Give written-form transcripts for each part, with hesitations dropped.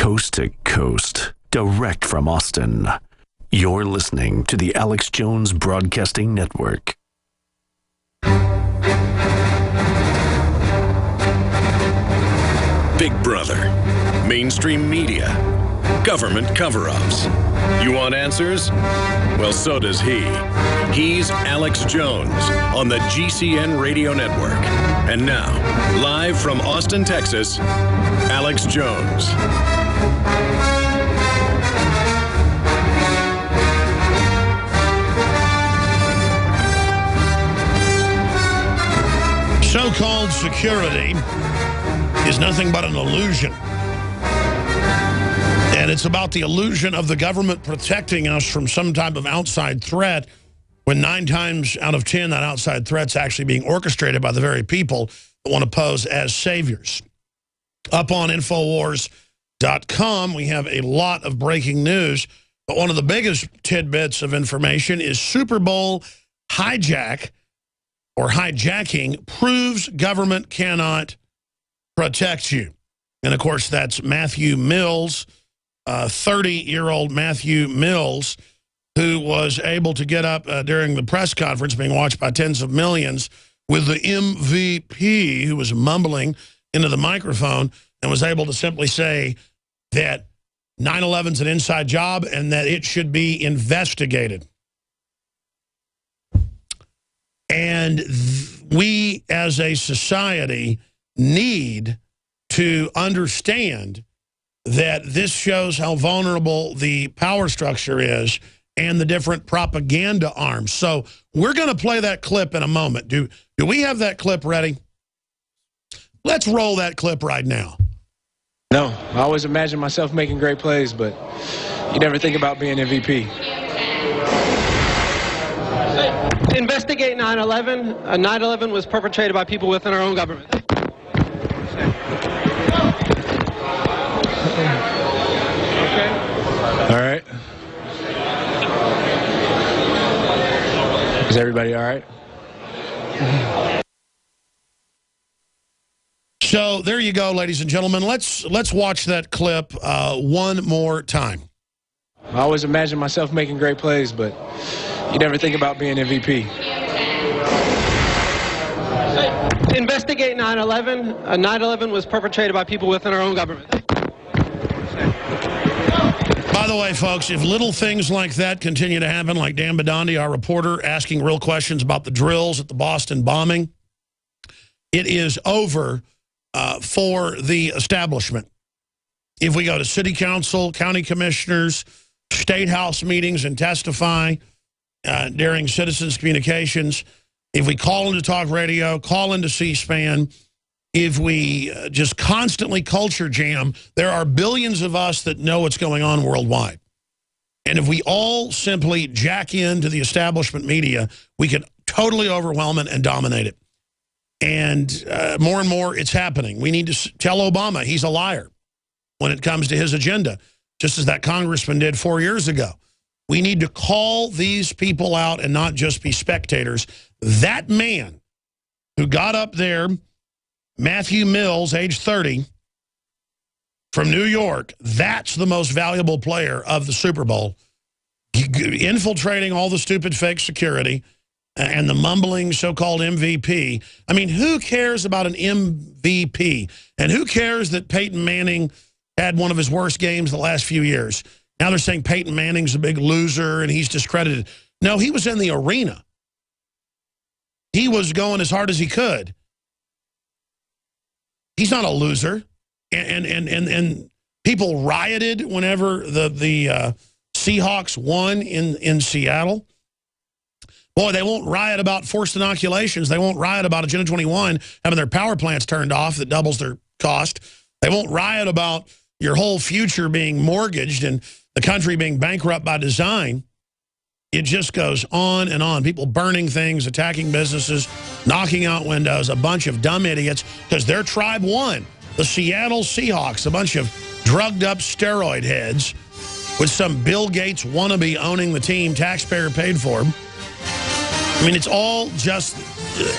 coast to coast, direct from Austin. You're listening to the Alex Jones Broadcasting Network. Big Brother, mainstream media, government cover-ups. You want answers? Well, so does he. He's Alex Jones on the GCN Radio Network. And now, live from Austin, Texas, Alex Jones. So-called security is nothing but an illusion. And it's about the illusion of the government protecting us from some type of outside threat, when 9 times out of 10 that outside threat's actually being orchestrated by the very people that want to pose as saviors. Up on Infowars.com, we have a lot of breaking news, but one of the biggest tidbits of information is Super Bowl hijacking proves government cannot protect you. And, of course, that's Matthew Mills, 30-year-old Matthew Mills, who was able to get up during the press conference being watched by tens of millions with the MVP, who was mumbling into the microphone and was able to simply say that 9/11's an inside job and that it should be investigated. And we as a society need to understand that this shows how vulnerable the power structure is and the different propaganda arms. So we're going to play that clip in a moment. Do we have that clip ready? Let's roll that clip right now. No, I always imagine myself making great plays, but you never think about being MVP. Investigate 9/11. 9/11 was perpetrated by people within our own government. Okay. All right. Is everybody all right? So there you go, ladies and gentlemen. Let's watch that clip one more time. I always imagine myself making great plays, but you never think about being MVP. Investigate 9/11. 9/11 was perpetrated by people within our own government. By the way, folks, if little things like that continue to happen, like Dan Bidandi, our reporter, asking real questions about the drills at the Boston bombing, it is over for the establishment. If we go to city council, county commissioners, state house meetings and testify during citizens' communications, if we call into talk radio, call into C-SPAN, if we just constantly culture jam, there are billions of us that know what's going on worldwide. And if we all simply jack into the establishment media, we can totally overwhelm it and dominate it. And more, it's happening. We need to tell Obama he's a liar when it comes to his agenda, just as that congressman did 4 years ago. We need to call these people out and not just be spectators. That man who got up there, Matthew Mills, age 30, from New York, that's the most valuable player of the Super Bowl, infiltrating all the stupid fake security and the mumbling so-called MVP. I mean, who cares about an MVP? And who cares that Peyton Manning had one of his worst games the last few years? Now they're saying Peyton Manning's a big loser and he's discredited. No, he was in the arena. He was going as hard as he could. He's not a loser. And people rioted whenever the Seahawks won in Seattle. Boy, they won't riot about forced inoculations. They won't riot about Agenda 21 having their power plants turned off that doubles their cost. They won't riot about your whole future being mortgaged and the country being bankrupt by design. It just goes on and on. People burning things, attacking businesses, knocking out windows, a bunch of dumb idiots because their tribe won. The Seattle Seahawks, a bunch of drugged-up steroid heads with some Bill Gates wannabe owning the team, taxpayer paid for. I mean, it's all just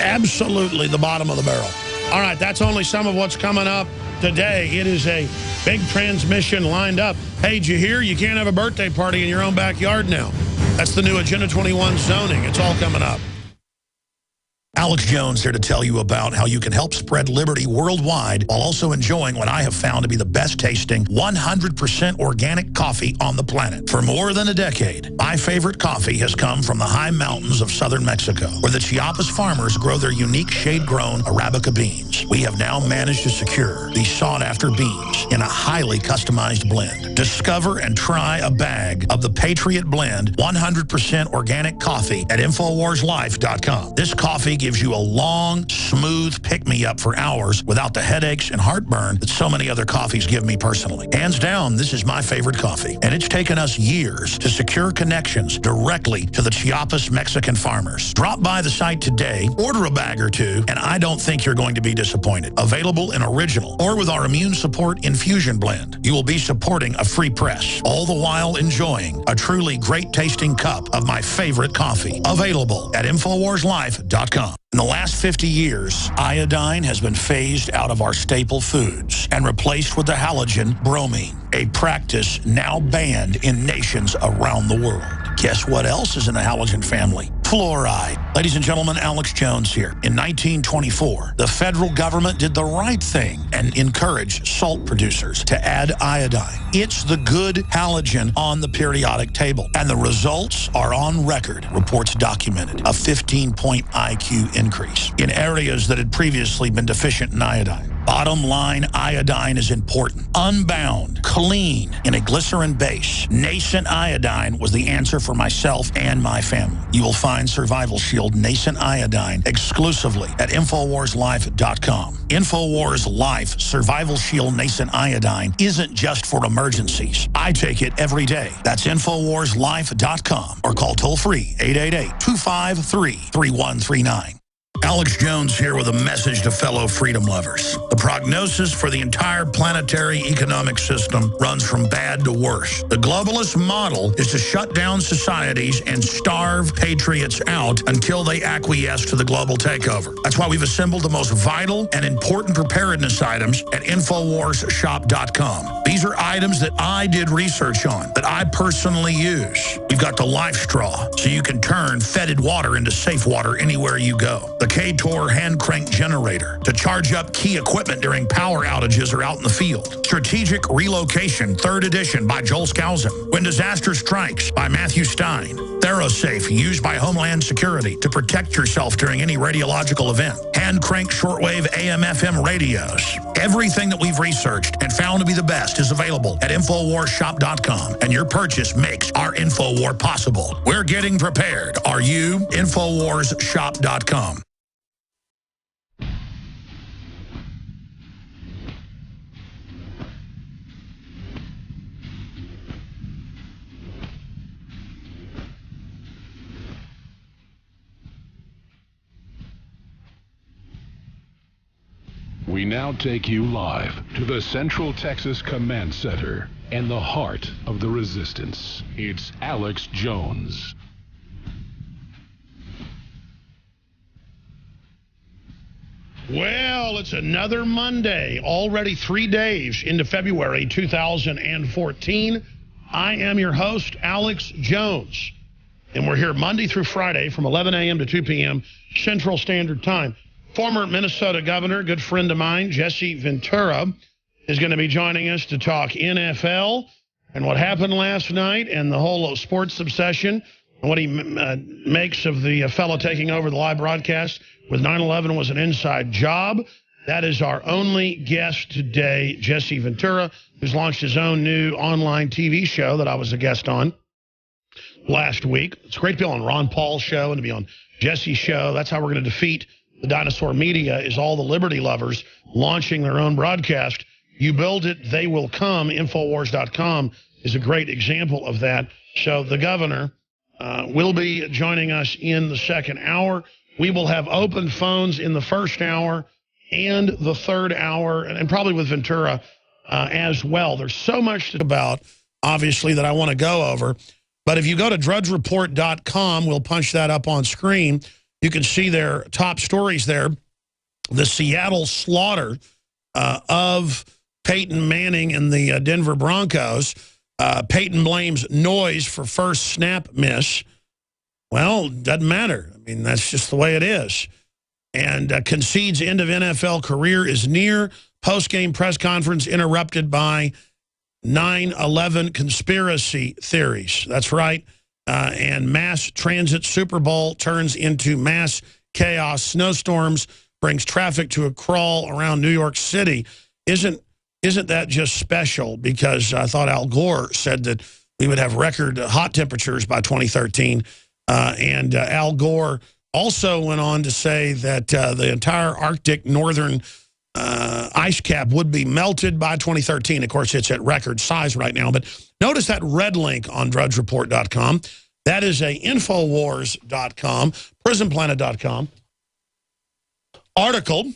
absolutely the bottom of the barrel. All right, that's only some of what's coming up. today. It is a big transmission lined up. Hey, did you hear? You can't have a birthday party in your own backyard now. That's the new Agenda 21 zoning. It's all coming up. Alex Jones here to tell you about how you can help spread liberty worldwide while also enjoying what I have found to be the best tasting 100% organic coffee on the planet. For more than a decade, my favorite coffee has come from the high mountains of southern Mexico, where the Chiapas farmers grow their unique shade-grown Arabica beans. We have now managed to secure these sought-after beans in a highly customized blend. Discover and try a bag of the Patriot Blend 100% organic coffee at InfoWarsLife.com. This coffee gives you a long, smooth pick-me-up for hours without the headaches and heartburn that so many other coffees give me personally. Hands down, this is my favorite coffee, and it's taken us years to secure connections directly to the Chiapas Mexican farmers. Drop by the site today, order a bag or two, and I don't think you're going to be disappointed. Available in original or with our immune support infusion blend. You will be supporting a free press, all the while enjoying a truly great-tasting cup of my favorite coffee. Available at InfoWarsLife.com. In the last 50 years, iodine has been phased out of our staple foods and replaced with the halogen bromine, a practice now banned in nations around the world. Guess what else is in the halogen family? Fluoride. Ladies and gentlemen, Alex Jones here. In 1924, the federal government did the right thing and encouraged salt producers to add iodine. It's the good halogen on the periodic table, and the results are on record. Reports documented a 15-point IQ increase in areas that had previously been deficient in iodine. Bottom line, iodine is important. Unbound, clean, in a glycerin base. Nascent iodine was the answer for myself and my family. You will find Survival Shield Nascent Iodine exclusively at InfoWarsLife.com. InfoWars Life Survival Shield Nascent Iodine isn't just for emergencies. I take it every day. That's InfoWarsLife.com or call toll-free 888-253-3139. Alex Jones here with a message to fellow freedom lovers. The prognosis for the entire planetary economic system runs from bad to worse. The globalist model is to shut down societies and starve patriots out until they acquiesce to the global takeover. That's why we've assembled the most vital and important preparedness items at InfoWarsShop.com. These are items that I did research on, that I personally use. We've got the Life Straw, so you can turn fetid water into safe water anywhere you go. The K-Tor hand crank generator to charge up key equipment during power outages or out in the field. Strategic Relocation, 3rd edition by Joel Skousen. When Disaster Strikes by Matthew Stein. ThyroSafe, used by Homeland Security to protect yourself during any radiological event. Hand crank shortwave AM/FM radios. Everything that we've researched and found to be the best is available at InfoWarsShop.com, and your purchase makes our InfoWar possible. We're getting prepared. Are you? InfoWarsShop.com. We now take you live to the Central Texas Command Center and the heart of the resistance. It's Alex Jones. Well, it's another Monday, already 3 days into February 2014. I am your host, Alex Jones, and we're here Monday through Friday from 11 a.m. to 2 p.m. Central Standard Time. Former Minnesota governor, good friend of mine, Jesse Ventura, is going to be joining us to talk NFL and what happened last night and the whole sports obsession and what he makes of the fellow taking over the live broadcast with 9/11 was an inside job. That is our only guest today, Jesse Ventura, who's launched his own new online TV show that I was a guest on last week. It's great to be on Ron Paul's show and to be on Jesse's show. That's how we're going to defeat the dinosaur media, is all the liberty lovers launching their own broadcast. You build it, they will come. Infowars.com is a great example of that. So the governor will be joining us in the second hour. We will have open phones in the first hour and the third hour, and probably with Ventura as well. There's so much to about, obviously, that I want to go over. But if you go to drudgereport.com, we'll punch that up on screen. You can see their top stories there. The Seattle slaughter of Peyton Manning and the Denver Broncos. Peyton blames noise for first snap miss. Well, doesn't matter. I mean, that's just the way it is. And concedes end of NFL career is near. Post-game press conference interrupted by 9/11 conspiracy theories. That's right. And mass transit Super Bowl turns into mass chaos. Snowstorms brings traffic to a crawl around New York City. Isn't that just special? Because I thought Al Gore said that we would have record hot temperatures by 2013. And Al Gore also went on to say that the entire Arctic northern ice cap would be melted by 2013. Of course, it's at record size right now. But notice that red link on drudgereport.com. That is a Infowars.com, prisonplanet.com article.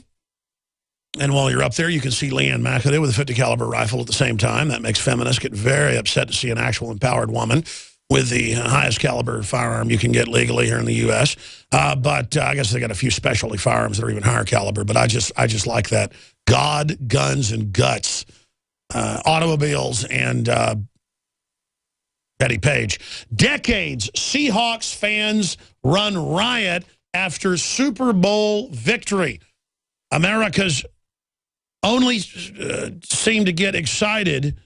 And while you're up there, you can see Leanne McAdoo with a 50 caliber rifle at the same time. That makes feminists get very upset to see an actual empowered woman with the highest caliber firearm you can get legally here in the U.S. But I guess they got a few specialty firearms that are even higher caliber. But I just like that. God, guns, and guts. Automobiles and Betty Page. Decades, Seahawks fans run riot after Super Bowl victory. America's only seem to get excited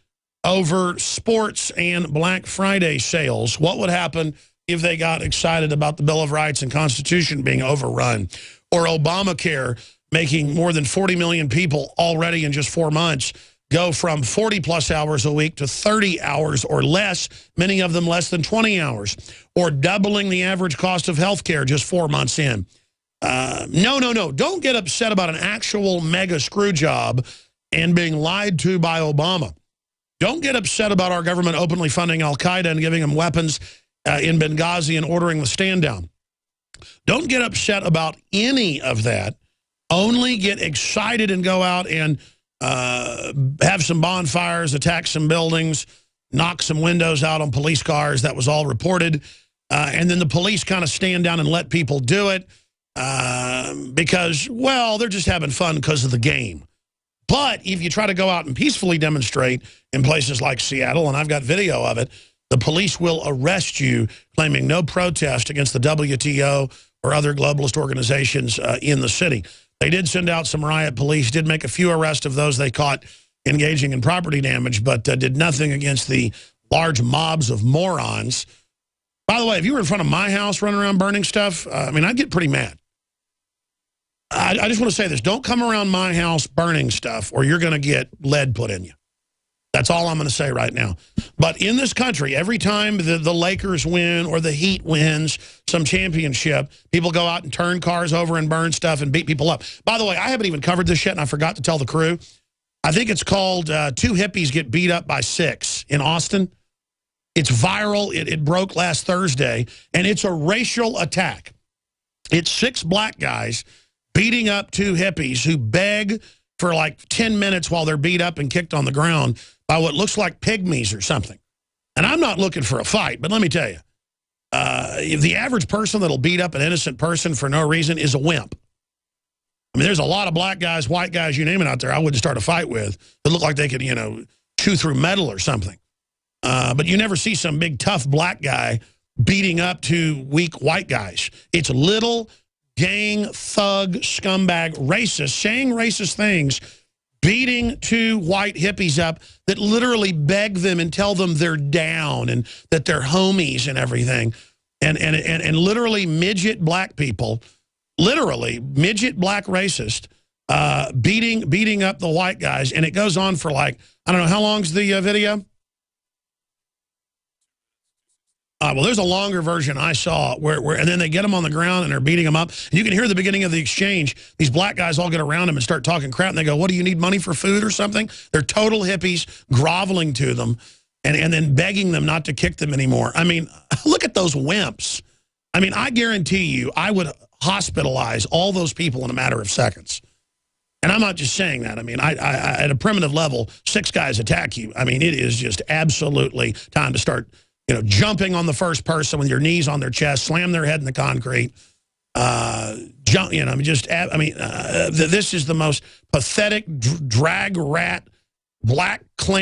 over sports and Black Friday sales. What would happen if they got excited about the Bill of Rights and Constitution being overrun, or Obamacare making more than 40 million people already in just 4 months go from 40-plus hours a week to 30 hours or less, many of them less than 20 hours, or doubling the average cost of health care just 4 months in. No. Don't get upset about an actual mega screw job and being lied to by Obama. Don't get upset about our government openly funding al-Qaeda and giving them weapons in Benghazi and ordering the stand down. Don't get upset about any of that. Only get excited and go out and have some bonfires, attack some buildings, knock some windows out on police cars. That was all reported. And then the police kind of stand down and let people do it because, well, they're just having fun because of the game. But if you try to go out and peacefully demonstrate in places like Seattle, and I've got video of it, the police will arrest you claiming no protest against the WTO or other globalist organizations in the city. They did send out some riot police, did make a few arrests of those they caught engaging in property damage, but did nothing against the large mobs of morons. By the way, if you were in front of my house running around burning stuff, I mean, I'd get pretty mad. I just want to say this. Don't come around my house burning stuff or you're going to get lead put in you. That's all I'm going to say right now. But in this country, every time the Lakers win or the Heat wins some championship, people go out and turn cars over and burn stuff and beat people up. By the way, I haven't even covered this yet, and I forgot to tell the crew. I think it's called 2 Hippies Get Beat Up by 6 in Austin. It's viral. It broke last Thursday, and it's a racial attack. It's 6 black guys beating up 2 hippies who beg for like 10 minutes while they're beat up and kicked on the ground by what looks like pygmies or something. And I'm not looking for a fight, but let me tell you, if the average person that'll beat up an innocent person for no reason is a wimp. I mean, there's a lot of black guys, white guys, you name it out there I wouldn't start a fight with that look like they could, chew through metal or something. But you never see some big, tough black guy beating up 2 weak white guys. It's little gang, thug, scumbag, racist, saying racist things, beating 2 white hippies up that literally beg them and tell them they're down and that they're homies and everything. And literally midget black people, literally midget black racist, beating up the white guys. And it goes on for like, I don't know, how long's the video? Well, there's a longer version I saw and then they get them on the ground and they're beating them up. And you can hear the beginning of the exchange. These black guys all get around them and start talking crap. And they go, what, do you need money for food or something? They're total hippies groveling to them and then begging them not to kick them anymore. I mean, look at those wimps. I mean, I guarantee you I would hospitalize all those people in a matter of seconds. And I'm not just saying that. I mean, I at a primitive level, 6 guys attack you. I mean, it is just absolutely time to start jumping on the first person with your knees on their chest, slam their head in the concrete. You know, this is the most pathetic drag rat black clan.